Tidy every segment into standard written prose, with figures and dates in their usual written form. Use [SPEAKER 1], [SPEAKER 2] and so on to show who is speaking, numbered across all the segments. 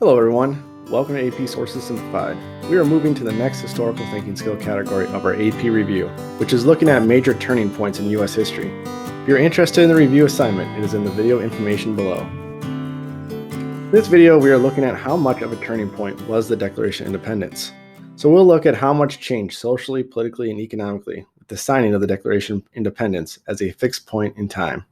[SPEAKER 1] Hello everyone, welcome to AP Sources Simplified. We are moving to the next historical thinking skill category of our AP review, which is looking at major turning points in U.S. history. If you're interested in the review assignment, it is in the video information below. In this video, we are looking at how much of a turning point was the Declaration of Independence. So we'll look at how much changed socially, politically, and economically with the signing of the Declaration of Independence as a fixed point in time.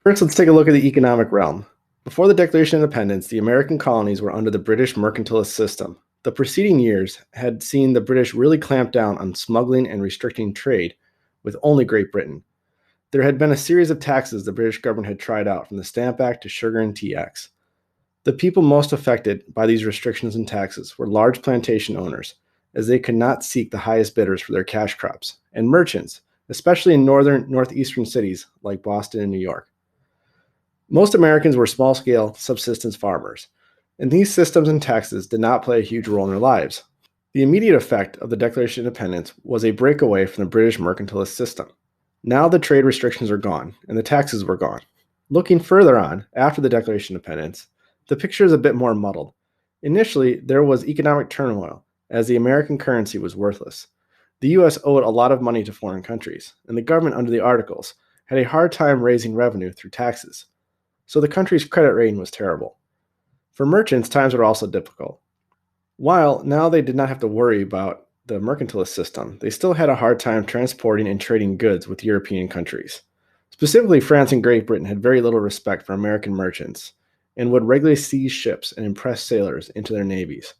[SPEAKER 1] First, let's take a look at the economic realm. Before the Declaration of Independence, the American colonies were under the British mercantilist system. The preceding years had seen the British really clamp down on smuggling and restricting trade with only Great Britain. There had been a series of taxes the British government had tried out, from the Stamp Act to Sugar and Tea Acts. The people most affected by these restrictions and taxes were large plantation owners, as they could not seek the highest bidders for their cash crops, and merchants, especially in northeastern cities like Boston and New York. Most Americans were small-scale subsistence farmers, and these systems and taxes did not play a huge role in their lives. The immediate effect of the Declaration of Independence was a breakaway from the British mercantilist system. Now the trade restrictions are gone, and the taxes were gone. Looking further on, after the Declaration of Independence, the picture is a bit more muddled. Initially, there was economic turmoil, as the American currency was worthless. The U.S. owed a lot of money to foreign countries, and the government under the Articles had a hard time raising revenue through taxes. So the country's credit rating was terrible. For merchants, times were also difficult. While now they did not have to worry about the mercantilist system, they still had a hard time transporting and trading goods with European countries. Specifically, France and Great Britain had very little respect for American merchants and would regularly seize ships and impress sailors into their navies.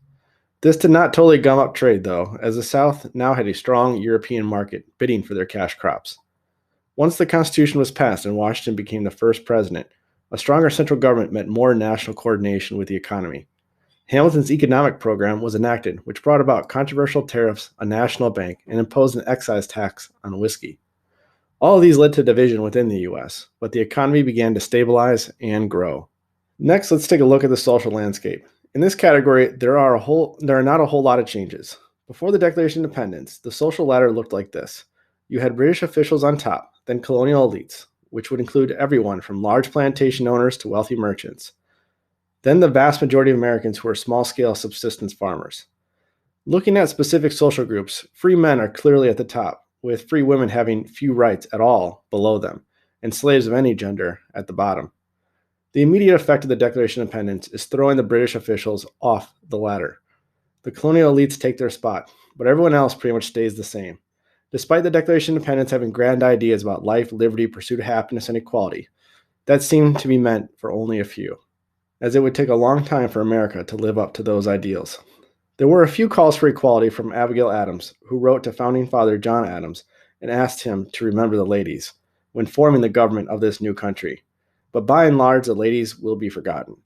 [SPEAKER 1] This did not totally gum up trade, though, as the South now had a strong European market bidding for their cash crops. Once the Constitution was passed and Washington became the first president, a stronger central government meant more national coordination with the economy. Hamilton's economic program was enacted, which brought about controversial tariffs, a national bank, and imposed an excise tax on whiskey. All of these led to division within the U.S., but the economy began to stabilize and grow. Next, let's take a look at the social landscape. In this category, there are not a whole lot of changes. Before the Declaration of Independence, the social ladder looked like this. You had British officials on top, then colonial elites, which would include everyone from large plantation owners to wealthy merchants. Then the vast majority of Americans who were small-scale subsistence farmers. Looking at specific social groups, free men are clearly at the top, with free women having few rights at all below them, and slaves of any gender at the bottom. The immediate effect of the Declaration of Independence is throwing the British officials off the ladder. The colonial elites take their spot, but everyone else pretty much stays the same. Despite the Declaration of Independence having grand ideas about life, liberty, pursuit of happiness, and equality, that seemed to be meant for only a few, as it would take a long time for America to live up to those ideals. There were a few calls for equality from Abigail Adams, who wrote to founding father John Adams and asked him to remember the ladies when forming the government of this new country. But by and large, the ladies will be forgotten.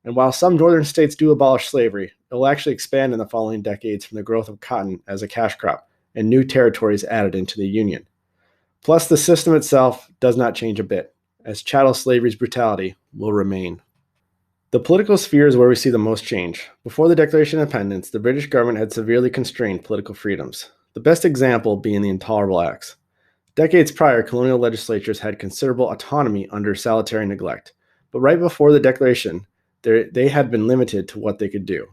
[SPEAKER 1] And while some northern states do abolish slavery, it will actually expand in the following decades from the growth of cotton as a cash crop and new territories added into the Union. Plus, the system itself does not change a bit, as chattel slavery's brutality will remain. The political sphere is where we see the most change. Before the Declaration of Independence, the British government had severely constrained political freedoms, the best example being the Intolerable Acts. Decades prior, colonial legislatures had considerable autonomy under salutary neglect, but right before the Declaration, they had been limited to what they could do.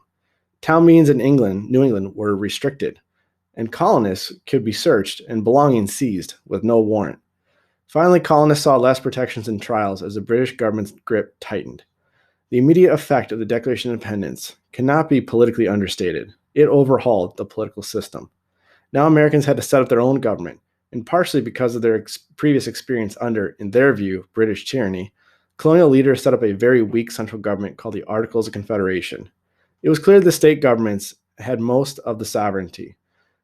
[SPEAKER 1] Town meetings in New England were restricted, and colonists could be searched and belongings seized with no warrant. Finally, colonists saw less protections in trials as the British government's grip tightened. The immediate effect of the Declaration of Independence cannot be politically understated. It overhauled the political system. Now Americans had to set up their own government, and partially because of their previous experience under, in their view, British tyranny, colonial leaders set up a very weak central government called the Articles of Confederation. It was clear the state governments had most of the sovereignty,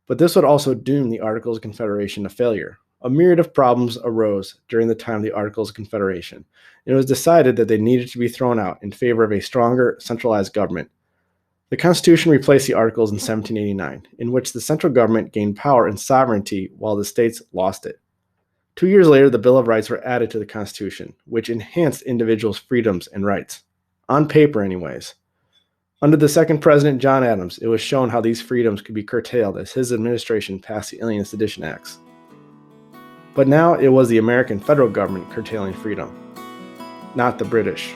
[SPEAKER 1] but this would also doom the Articles of Confederation to failure. A myriad of problems arose during the time of the Articles of Confederation, and it was decided that they needed to be thrown out in favor of a stronger, centralized government. The Constitution replaced the Articles in 1789, in which the central government gained power and sovereignty while the states lost it. 2 years later, the Bill of Rights were added to the Constitution, which enhanced individuals' freedoms and rights. On paper, anyways. Under the second president, John Adams, it was shown how these freedoms could be curtailed as his administration passed the Alien Sedition Acts. But now it was the American federal government curtailing freedom, not the British.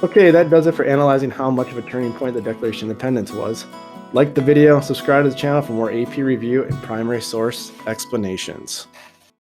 [SPEAKER 1] Okay, that does it for analyzing how much of a turning point the Declaration of Independence was. Like the video, subscribe to the channel for more AP review and primary source explanations.